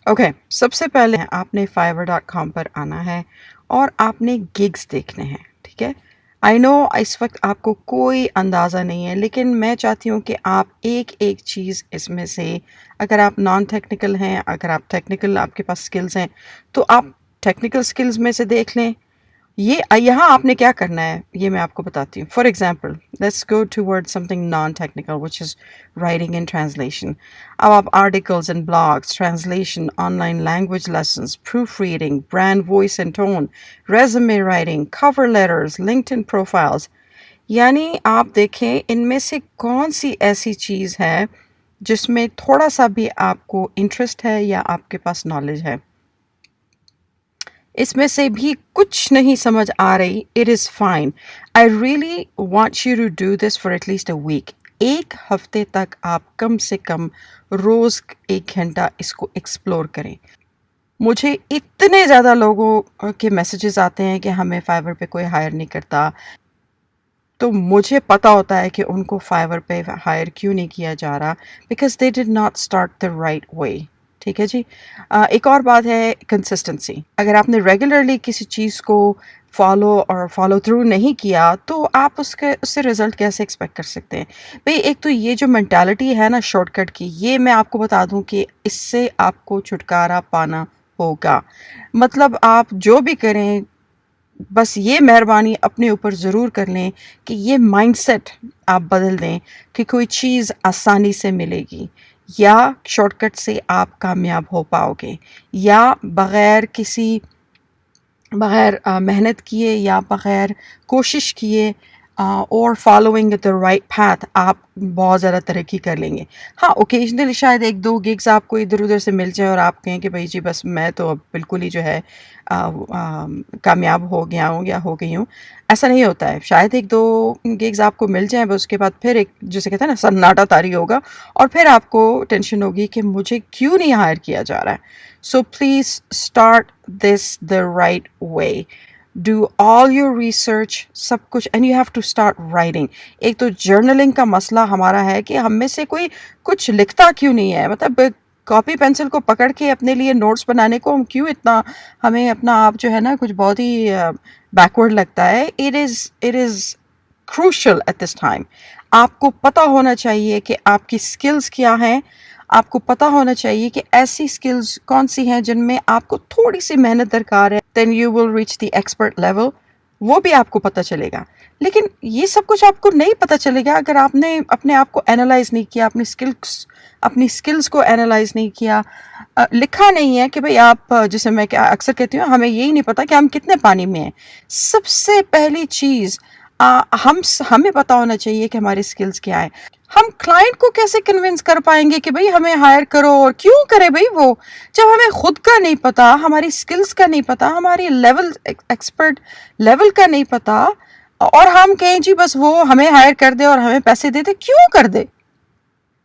Okay, सबसे पहले आपने fiverr.com पर आना है और आपने गिग्स देखने हैं, ठीक है। आई नो इस वक्त आपको कोई अंदाज़ा नहीं है, लेकिन मैं चाहती हूँ कि आप एक एक चीज़ इसमें से, अगर आप नॉन टेक्निकल हैं, अगर आप टेक्निकल आपके पास स्किल्स हैं, तो आप टेक्निकल स्किल्स में से देख लें। ये यहाँ आपने क्या करना है ये मैं आपको बताती हूँ। For example, let's go toward something non technical which is writing and translation. अब आप articles and blogs, translation, online language lessons, proof reading, brand voice and tone, resume writing, cover letters, LinkedIn profiles, यानी आप देखें इनमें से कौन सी ऐसी चीज़ है जिसमें थोड़ा सा भी आपको इंटरेस्ट है या आपके पास नॉलेज है। इसमें से भी कुछ नहीं समझ आ रही, it is fine. I really want you to do this for at least a week. एक हफ्ते तक आप कम से कम रोज़ 1 घंटा इसको एक्सप्लोर करें। मुझे इतने ज़्यादा लोगों के मैसेजेस आते हैं कि हमें फाइवर पे कोई हायर नहीं करता, तो मुझे पता होता है कि उनको फाइवर पे हायर क्यों नहीं किया जा रहा, because they did not start the right वे। ठीक है जी। एक और बात है कंसिस्टेंसी। अगर आपने रेगुलरली किसी चीज़ को फॉलो थ्रू नहीं किया तो आप उससे रिज़ल्ट कैसे एक्सपेक्ट कर सकते हैं। भाई एक तो ये जो मेंटालिटी है ना शॉर्टकट की, ये मैं आपको बता दूं कि इससे आपको छुटकारा पाना होगा। मतलब आप जो भी करें, बस ये मेहरबानी अपने ऊपर ज़रूर कर लें कि ये माइंडसेट आप बदल दें कि कोई चीज़ आसानी से मिलेगी या शॉर्टकट से आप कामयाब हो पाओगे, या बग़ैर मेहनत किए या बग़ैर कोशिश किए और फॉलोइंग द राइट पाथ आप बहुत ज़्यादा तरक्की कर लेंगे। हाँ, ओकेजनली शायद 1-2 गिग्स आपको इधर उधर से मिल जाए और आप कहें कि भाई जी बस मैं तो अब बिल्कुल ही जो है कामयाब हो गया हूँ या हो गई हूँ। ऐसा नहीं होता है। शायद 1-2 गिग्स आपको मिल जाएँ, बस उसके बाद फिर एक जिसे कहते हैं ना सन्नाटा तारी होगा और फिर आपको टेंशन होगी कि मुझे क्यों नहीं हायर किया जा रहा है। So please start this the right way. Do all your research, सब कुछ, and you have to start writing. एक तो जर्नलिंग का मसला हमारा है कि हम में से कोई कुछ लिखता क्यों नहीं है। मतलब कॉपी पेंसिल को पकड़ के अपने लिए नोट्स बनाने को हम क्यों इतना, हमें अपना आप जो है ना कुछ बहुत ही बैकवर्ड लगता है। It is crucial at this time. आपको पता होना चाहिए कि आपकी स्किल्स क्या हैं। आपको पता होना चाहिए कि ऐसी स्किल्स कौन सी हैं जिनमें आपको थोड़ी सी मेहनत दरकार है, then you will reach the expert level. वो भी आपको पता चलेगा। लेकिन ये सब कुछ आपको नहीं पता चलेगा अगर आपने अपने आप को एनालाइज नहीं किया, अपनी स्किल्स को एनालाइज नहीं किया। लिखा नहीं है कि भाई आप जैसे मैं क्या अक्सर कहती हूँ, हमें यही नहीं पता कि हम कितने पानी में हैं। सबसे पहली चीज़ हमें पता होना चाहिए कि हमारी स्किल्स क्या है। हम क्लाइंट को कैसे कन्विंस कर पाएंगे कि भाई हमें हायर करो, और क्यों करे भाई वो, जब हमें खुद का नहीं पता, हमारी स्किल्स का नहीं पता, हमारी एक्सपर्ट लेवल का नहीं पता, और हम कहें जी बस वो हमें हायर कर दे और हमें पैसे दे दे। क्यों कर दे?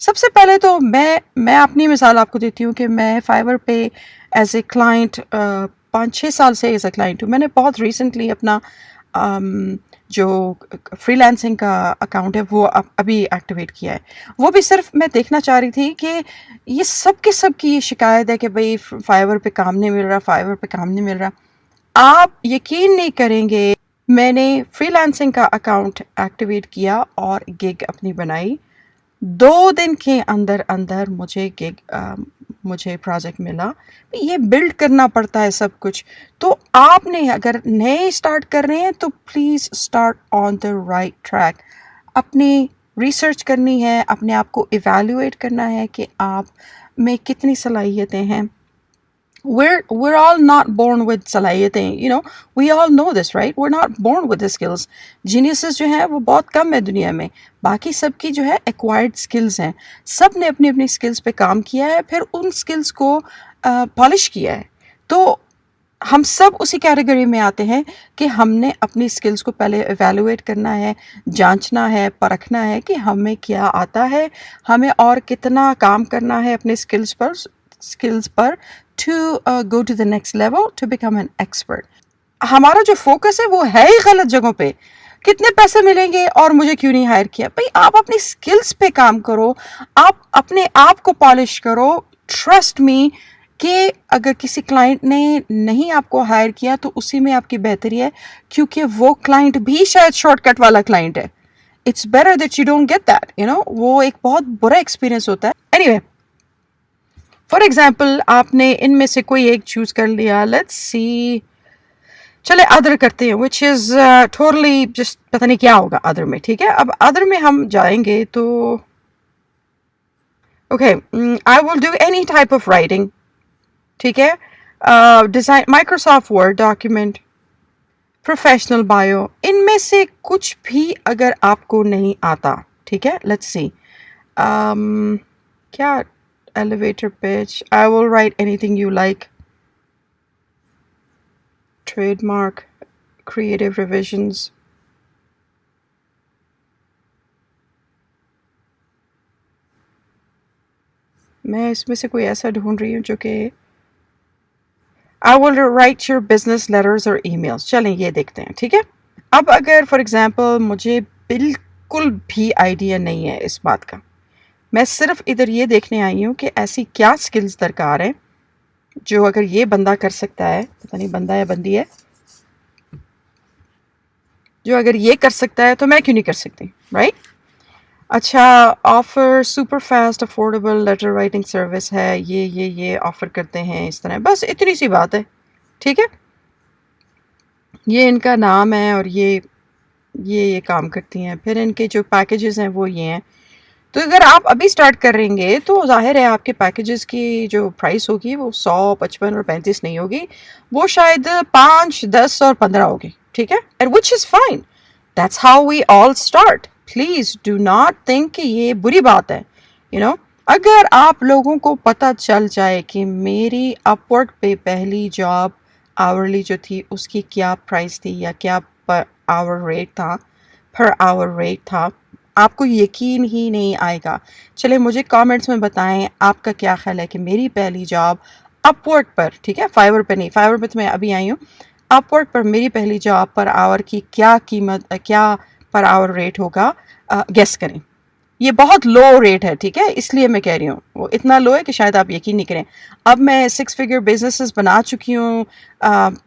सबसे पहले तो मैं अपनी मिसाल आपको देती हूँ कि मैं फाइवर पे एज ए क्लाइंट 5-6 साल से एज ए क्लाइंट हूँ। मैंने बहुत रिसेंटली अपना जो फ्रीलांसिंग का अकाउंट है वो अभी एक्टिवेट किया है। वो भी सिर्फ मैं देखना चाह रही थी कि ये सब की ये शिकायत है कि भाई फाइवर पे काम नहीं मिल रहा, फाइवर पे काम नहीं मिल रहा। आप यकीन नहीं करेंगे, मैंने फ्रीलांसिंग का अकाउंट एक्टिवेट किया और गिग अपनी बनाई। 2 दिन के अंदर अंदर मुझे प्रोजेक्ट मिला। ये बिल्ड करना पड़ता है सब कुछ। तो आपने अगर नए स्टार्ट कर रहे हैं तो please start on the right track. अपनी रिसर्च करनी है, अपने आप को इवैल्यूएट करना है कि आप में कितनी सलाहियतें हैं। We're all not born with सलाहियतें, we all know this, right? We're not born with the skills. Geniuses जो हैं वो बहुत कम है दुनिया में। बाकी सबकी जो है acquired skills हैं। सब ने अपनी अपनी skills पे काम किया है, फिर उन skills को पॉलिश किया है। तो हम सब उसी कैटेगरी में आते हैं कि हमने अपनी स्किल्स को पहले एवेलुएट करना है, जांचना है, परखना है कि हमें क्या आता है, हमें और कितना काम करना है अपने स्किल्स पर to go to the next level to become an expert. हमारा जो फोकस है वो है ही गलत जगहों पे। कितने पैसे मिलेंगे और मुझे क्यों नहीं हायर किया। भाई आप अपनी स्किल्स पे काम करो, आप अपने आप को पॉलिश करो। ट्रस्ट मी, کہ اگر کسی کلائنٹ نے نہیں آپ کو ہائر کیا تو اسی میں آپ کی بہتری ہے، کیونکہ وہ کلائنٹ بھی شاید شارٹ کٹ والا کلائنٹ ہے. It's better that you don't get that, وہ ایک بہت برا ایکسپیرینس ہوتا ہے. اینی وے، فار ایگزامپل آپ نے ان میں سے کوئی ایک چوز کر لیا. لیٹس سی، چلے ادر کرتے ہیں، وچ از ٹوٹلی جسٹ پتہ نہیں کیا ہوگا ادر میں. ٹھیک ہے، اب ادر میں ہم جائیں گے تو okay, I will do any type of writing. ٹھیک ہے، design, Microsoft Word document, professional bio, ان میں سے کچھ بھی اگر آپ کو نہیں آتا. ٹھیک ہے، لیٹس سی، کیا elevator page, I will write anything you like, trademark, creative revisions. میں اس میں سے کوئی ایسا ڈھونڈ رہی ہوں جو کہ I will write your business letters or emails. چلیں یہ دیکھتے ہیں. ٹھیک ہے، اب اگر فار ایگزامپل مجھے بالکل بھی آئیڈیا نہیں ہے اس بات کا، میں صرف ادھر یہ دیکھنے آئی ہوں کہ ایسی کیا سکلز درکار ہیں جو اگر یہ بندہ کر سکتا ہے، پتہ نہیں بندہ یا بندی ہے، جو اگر یہ کر سکتا ہے تو میں کیوں نہیں کر سکتی، رائٹ؟ اچھا، offer super fast affordable letter writing service ہے، یہ آفر کرتے ہیں اس طرح. بس اتنی سی بات ہے. ٹھیک ہے، یہ ان کا نام ہے اور یہ کام کرتی ہیں. پھر ان کے جو پیکیجز ہیں وہ یہ ہیں. تو اگر آپ ابھی سٹارٹ کریں گے تو ظاہر ہے آپ کے پیکیجز کی جو پرائس ہوگی وہ 100، 55 اور 35 نہیں ہوگی، وہ شاید 5، 10 اور 15 ہوگی. ٹھیک ہے، and which is fine. That's how we all start. Please do not think کہ یہ بری بات ہے. اگر آپ لوگوں کو پتہ چل جائے کہ میری اپورڈ پہ پہلی جاب آورلی جو تھی اس کی کیا پرائس تھی یا کیا پر آور ریٹ تھا، آپ کو یقین ہی نہیں آئے گا. چلے مجھے کامنٹس میں بتائیں آپ کا کیا خیال ہے کہ میری پہلی جاب اپورڈ پر، ٹھیک ہے، فائیور پہ نہیں، فائیور پہ تو میں ابھی آئی ہوں، اپورڈ پر میری پہلی جاب پر آور کی کیا قیمت، کیا پر آور ریٹ ہوگا، گیس کریں. یہ بہت لو ریٹ ہے. ٹھیک ہے، اس لیے میں کہہ رہی ہوں وہ اتنا لو ہے کہ شاید آپ یقین نہیں کریں. اب میں 6 فگر بزنسز بنا چکی ہوں،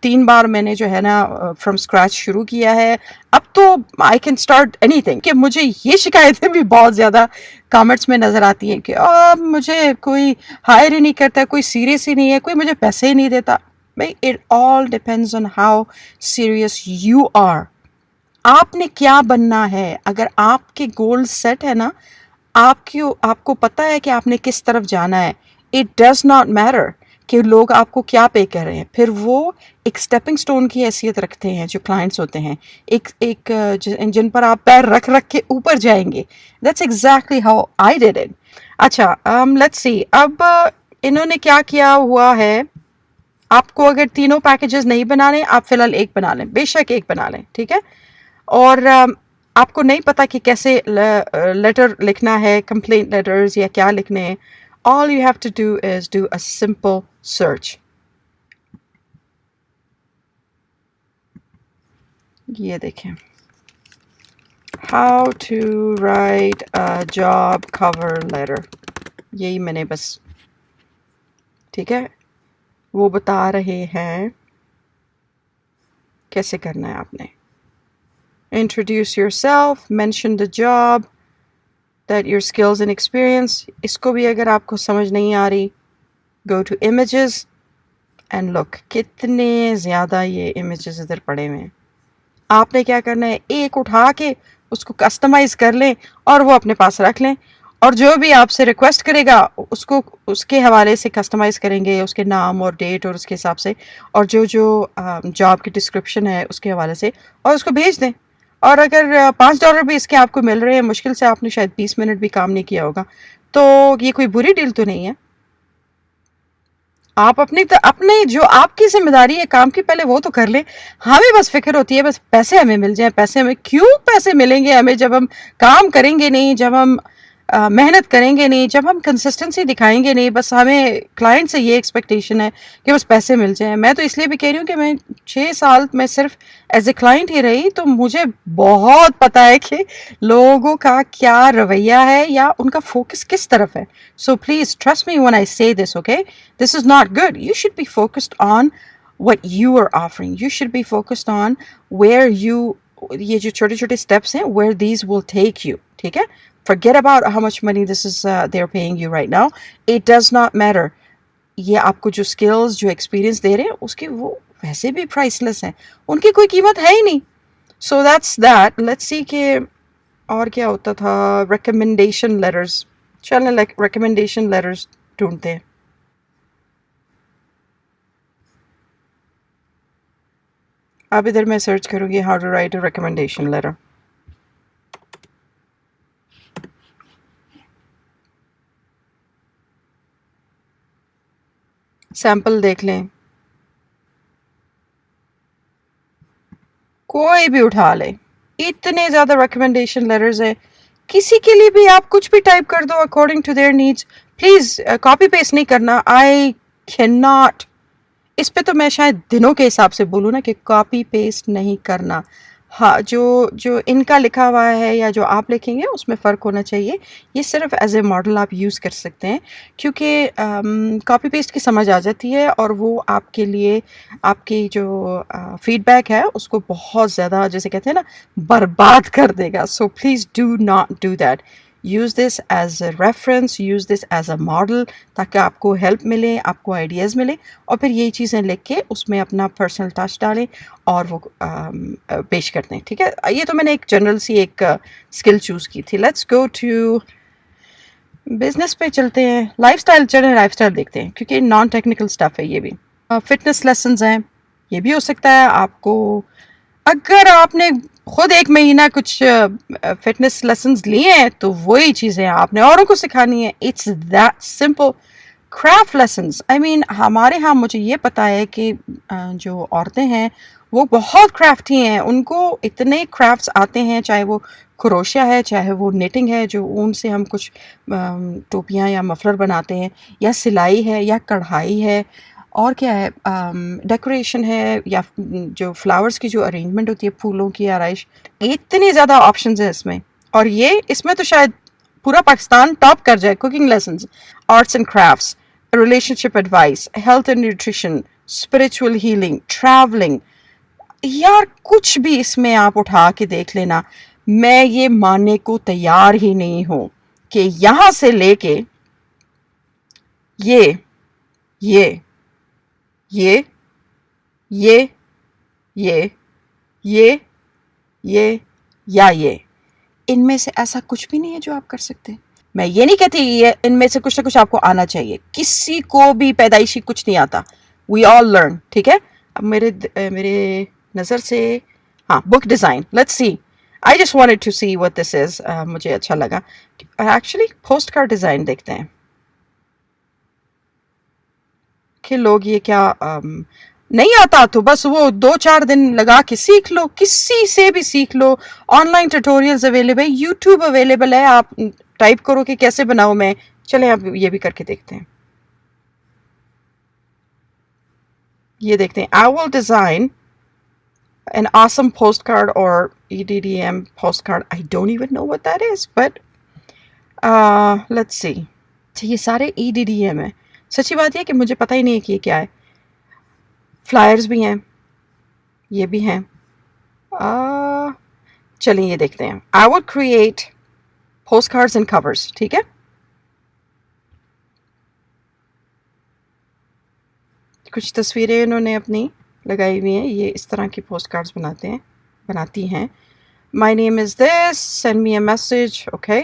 3 بار میں نے جو ہے نا فرام اسکریچ شروع کیا ہے. اب تو I can start any thing. کہ مجھے یہ شکایتیں بھی بہت زیادہ کامنٹس میں نظر آتی ہیں کہ مجھے کوئی ہائر ہی نہیں کرتا، کوئی سیریس ہی نہیں ہے، کوئی مجھے پیسے ہی نہیں دیتا. بھائی it all depends on how serious you are. آپ نے کیا بننا ہے. اگر آپ کے گول سیٹ ہے نا، آپ کو پتہ ہے کہ آپ نے کس طرف جانا ہے. اٹ ڈز ناٹ میٹر کہ لوگ آپ کو کیا پے کر رہے ہیں. پھر وہ ایک اسٹیپنگ سٹون کی حیثیت رکھتے ہیں جو کلائنٹس ہوتے ہیں، ایک جن پر آپ پیر رکھ کے اوپر جائیں گے. That's exactly how I did it. اچھا، لیٹس سی، اب انہوں نے کیا کیا ہوا ہے. آپ کو اگر تینوں پیکیجز نہیں بنانے، آپ فی الحال ایک بنا لیں، بے شک ایک بنا لیں. ٹھیک ہے، اور آپ کو نہیں پتا کہ کیسے لیٹر لکھنا ہے، کمپلینٹ لیٹرز یا کیا لکھنے ہیں. All you have to do is do a simple search. یہ دیکھیں، how to write a job cover letter. یہی میں نے بس، ٹھیک ہے، وہ بتا رہے ہیں کیسے کرنا ہے. آپ نے introduce yourself, mention the job, that your skills and experience. اس کو بھی اگر آپ کو سمجھ نہیں آ رہی، go to images and look. کتنے زیادہ یہ images ادھر پڑے ہوئے ہیں. آپ نے کیا کرنا ہے، ایک اٹھا کے اس کو کسٹمائز کر لیں اور وہ اپنے پاس رکھ لیں، اور جو بھی آپ سے ریکویسٹ کرے گا اس کو اس کے حوالے سے کسٹمائز کریں گے، اس کے نام اور ڈیٹ اور اس کے حساب سے، اور جو جاب کی ڈسکرپشن ہے اس کے حوالے سے، اور اس کو بھیج دیں. اور اگر $5 بھی اس کے آپ کو مل رہے ہیں، مشکل سے آپ نے شاید 20 منٹ بھی کام نہیں کیا ہوگا، تو یہ کوئی بری ڈیل تو نہیں ہے. آپ اپنی جو آپ کی ذمہ داری ہے کام کی، پہلے وہ تو کر لیں. ہمیں بس فکر ہوتی ہے بس پیسے ہمیں مل جائیں. پیسے ہمیں کیوں پیسے ملیں گے ہمیں جب ہم کام کریں گے نہیں، جب ہم मेहनत करेंगे नहीं, जब हम कंसिस्टेंसी दिखाएँगे नहीं, बस हमें क्लाइंट से ये एक्सपेक्टेशन है कि बस पैसे मिल जाएँ। मैं तो इसलिए भी कह रही हूँ कि मैं 6 साल मैं सिर्फ़ एज़ अ क्लाइंट ही रही, तो मुझे बहुत पता है कि लोगों का क्या रवैया है या उनका फ़ोकस किस तरफ है। So please trust me when I say this, okay? This is not good. You should be focused on what you are offering. You should be focused on where you ये जो छोटे-छोटे steps हैं, where these will take you. ठीक है? Forget about how much money this is they're paying you right now. It does not matter. ये आपको जो skills, जो experience दे रहे हैं, उसकी वो वैसे भी priceless हैं. उनकी कोई कीमत है ही नहीं. So that's that. Let's see कि और क्या होता था. Recommendation letters. चलें recommendation letters ढूंढते हैं. अब इधर मैं सर्च करूँगी how to write a recommendation letter. Sample देख लें. कोई भी उठा ले. इतने ज़्यादा recommendation letters हैं. किसी के लिए भी आप कुछ भी टाइप कर दो according to their needs. Please copy paste नहीं करना. I cannot. इस पे तो मैं शायद दिनों के हिसाब से बोलूँ ना कि कॉपी पेस्ट नहीं करना. हाँ, जो जो इनका लिखा हुआ है या जो आप लिखेंगे उसमें फ़र्क होना चाहिए. ये सिर्फ़ एज़ ए मॉडल आप यूज़ कर सकते हैं, क्योंकि कॉपी पेस्ट की समझ आ जाती है और वो आपके लिए आपकी जो फ़ीडबैक है उसको बहुत ज़्यादा, जैसे कहते हैं ना, बर्बाद कर देगा. So please do not do that. Use this as a reference, use this as a model, ताकि आपको हेल्प मिले, आपको आइडियाज़ मिले, और फिर यही चीज़ें लिख के उसमें अपना पर्सनल टच डालें और वो पेश करते हैं. ठीक है, ये तो मैंने एक जनरल सी एक स्किल चूज़ की थी. लेट्स गो टू बिजनेस पे चलते हैं. लाइफस्टाइल, चलें लाइफस्टाइल देखते हैं, क्योंकि नॉन टेक्निकल स्टफ है ये भी. फिटनेस लेसन्स हैं, ये भी हो सकता है आपको. अगर आपने खुद 1 महीना कुछ फिटनेस लेसन्स लिए हैं तो वही चीज़ें आपने औरों को सिखानी है. It's that simple. Craft lessons, I mean हमारे यहाँ मुझे ये पता है कि जो औरतें हैं वो बहुत क्राफ्टी हैं. उनको इतने क्राफ्ट्स आते हैं, चाहे वो क्रोशिया है, चाहे वो निटिंग है, जो ऊन से हम कुछ टोपियाँ या मफलर बनाते हैं, या सिलाई है, या कढ़ाई है, और क्या है, डेकोरेशन है, या जो फ्लावर्स की जो अरेंजमेंट होती है, फूलों की आराइश. इतनी ज़्यादा ऑप्शंस हैं इसमें. और ये इसमें तो शायद पूरा पाकिस्तान टॉप कर जाए. Cooking lessons, arts and crafts, relationship advice, health and nutrition, spiritual healing, travelling. यार कुछ भी इसमें आप उठा के देख लेना. मैं ये मानने को तैयार ही नहीं हूँ कि यहाँ से लेके ये ये ये ये ये ये ये या ये, इनमें से ऐसा कुछ भी नहीं है जो आप कर सकते हैं. मैं ये नहीं कहती ये इनमें से कुछ ना कुछ आपको आना चाहिए. किसी को भी पैदाइशी कुछ नहीं आता. We all learn. ठीक है. अब मेरे नज़र से, हाँ, book design. Let's see. I just wanted to see what this is. मुझे अच्छा लगा. एक्चुअली पोस्ट कार्ड डिज़ाइन देखते हैं कि लोग ये क्या नहीं आता तो बस वो 2-4 दिन लगा के सीख लो. किसी से भी सीख लो. ऑनलाइन ट्यूटोरियल्स अवेलेबल है, यूट्यूब अवेलेबल है. आप टाइप करो कि कैसे बनाऊँ मैं. चलें अब ये भी करके देखते हैं. ये देखते हैं. I will design an awesome postcard or EDDM postcard. I don't even know what that is, but let's see. ये सारे EDDM है. सच्ची बात है कि मुझे पता ही नहीं है कि ये क्या है. फ्लायर्स भी हैं, ये भी हैं. चलिए ये देखते हैं. I would create post cards and covers. ठीक है. कुछ तस्वीरें इन्होंने अपनी लगाई हुई हैं. ये इस तरह की पोस्ट कार्ड्स बनाती हैं. My name is this, send me a message. Okay,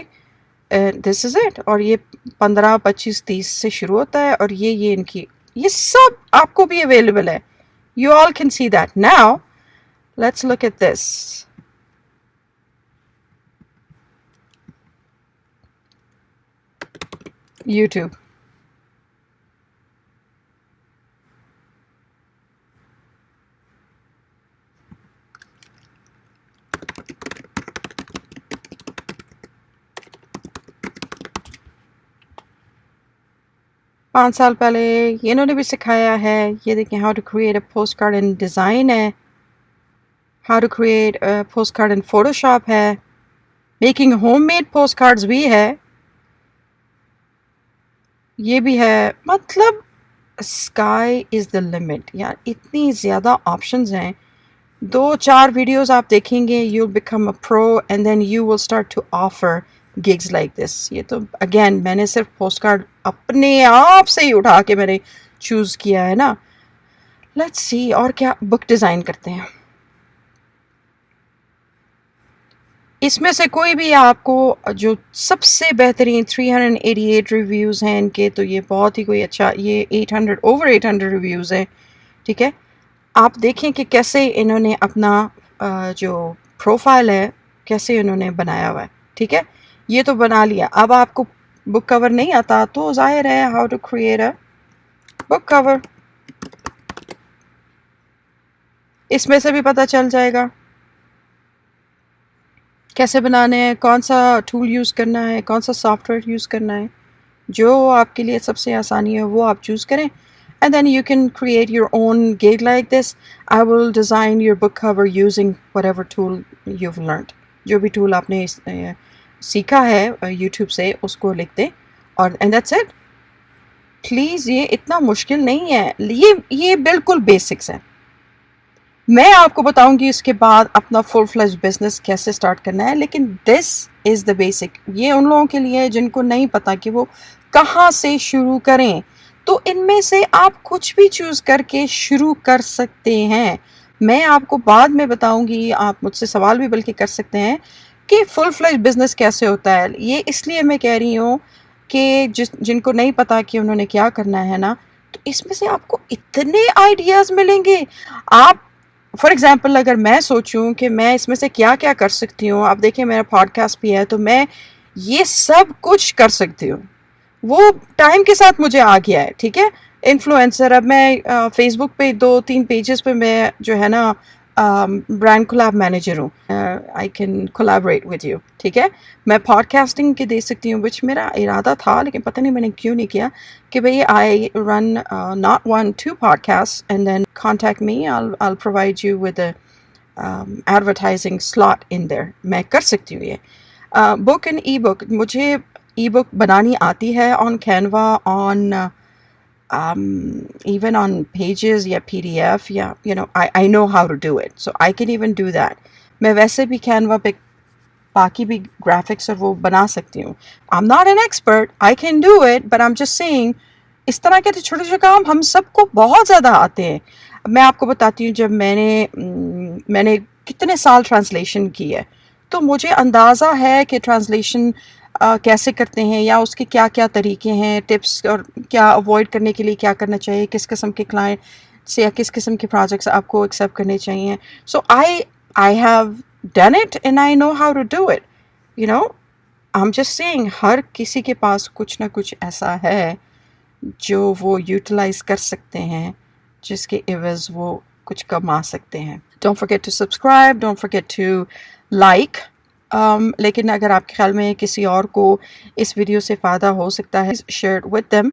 this is it. और ये 15, 25, 30 से शुरू होता है. और ये इनकी, ये सब आपको भी अवेलेबल है. You all can see that. Now, let's look at this. YouTube. 5 साल पहले ये इन्होंने भी सिखाया है। ये देखें, how to create a postcard in design है, how to create a postcard in Photoshop है, मेकिंग होममेड पोस्ट कार्ड्स भी है, ये भी है। मतलब स्काई इज़ द लिमिट यार, इतनी ज़्यादा ऑप्शंस हैं। 2-4 वीडियोस आप देखेंगे, you will become a pro and then you will start to offer gigs like this. ये तो अगेन मैंने सिर्फ पोस्ट कार्ड अपने आप से ही उठा के मैंने चूज़ किया है ना। लेट्स सी और क्या बुक डिज़ाइन करते हैं। इसमें से कोई भी आपको जो सबसे बेहतरीन 388 रिव्यूज़ हैं इनके, तो ये बहुत ही कोई अच्छा, ये 800 ओवर 800 रिव्यूज़ हैं, ठीक है। आप देखें कि कैसे इन्होंने अपना जो प्रोफाइल है कैसे इन्होंने बनाया हुआ है, ठीक है। ये तो बना लिया। अब आपको बुक कवर नहीं आता तो जाहिर है how to create a book cover, इसमें से भी पता चल जाएगा कैसे बनाने हैं, कौन सा टूल यूज़ करना है, कौन सा सॉफ्टवेयर यूज़ करना है। जो आपके लिए सबसे आसानी है वो आप चूज़ करें, and then you can create your own gig like this. I will design your book cover using whatever tool you've learned. जो भी टूल आपने सीखा है यूट्यूब से उसको लिख दें और and that's it. प्लीज़, ये इतना मुश्किल नहीं है, ये बिल्कुल बेसिक्स है। मैं आपको बताऊंगी इसके बाद अपना फुल फ्लेज बिजनेस कैसे स्टार्ट करना है, लेकिन दिस इज़ द बेसिक। ये उन लोगों के लिए है जिनको नहीं पता कि वो कहाँ से शुरू करें, तो इनमें से आप कुछ भी चूज़ करके शुरू कर सकते हैं। मैं आपको बाद में बताऊंगी, आप मुझसे सवाल भी बल्कि कर सकते हैं कि फुल फ्लेज बिजनेस कैसे होता है। ये इसलिए मैं कह रही हूँ कि जिनको नहीं पता कि उन्होंने क्या करना है ना, तो इसमें से आपको इतने आइडियाज़ मिलेंगे। आप फॉर एग्ज़ाम्पल अगर मैं सोचूं कि मैं इसमें से क्या क्या कर सकती हूँ, आप देखिए मेरा पॉडकास्ट भी है, तो मैं ये सब कुछ कर सकती हूँ। वो टाइम के साथ मुझे आ गया है, ठीक है। इन्फ्लुएंसर, अब मैं फेसबुक पे 2-3 पेजेस पे मैं जो है ना ब्रांड कोलैब मैनेजर हूँ। I can collaborate with you, ठीक है। मैं पॉडकास्टिंग के दे सकती हूँ, विच मेरा इरादा था लेकिन पता नहीं मैंने क्यों नहीं किया, कि भाई I run not 1-2 podcasts and then contact me, I'll provide you with a advertising slot in there. मैं कर सकती हूँ ये। बुक एंड ई बुक, मुझे ई बुक बनानी आती है on Canva, on even on pages या PDF, या I know how to do it, so I can even do that. मैं वैसे भी कैनवा पे बाकी भी ग्राफिक्स और वो बना सकती हूँ। I'm not an expert, I can do it, but I'm just saying इस तरह के छोटे छोटे काम हम सबको बहुत ज़्यादा आते हैं। मैं आपको बताती हूँ, जब मैंने कितने साल ट्रांसलेशन की है, तो मुझे अंदाज़ा है कि ट्रांसलेशन कैसे करते हैं या उसके क्या क्या तरीके हैं, टिप्स, और क्या अवॉइड करने के लिए क्या करना चाहिए, किस किस्म के क्लाइंट से या किस किस्म के प्रोजेक्ट्स आपको एक्सेप्ट करने चाहिए। So I have done it and I know how to do it, you know. I am just saying हर किसी के पास कुछ ना कुछ ऐसा है जो वो यूटिलाइज कर सकते हैं, जिसके एवज वो कुछ कमा सकते हैं। Don't forget to subscribe, don't forget to like. लेकिन अगर आपके ख्याल में किसी और को इस वीडियो से फ़ायदा हो सकता है, शेयर विद देम।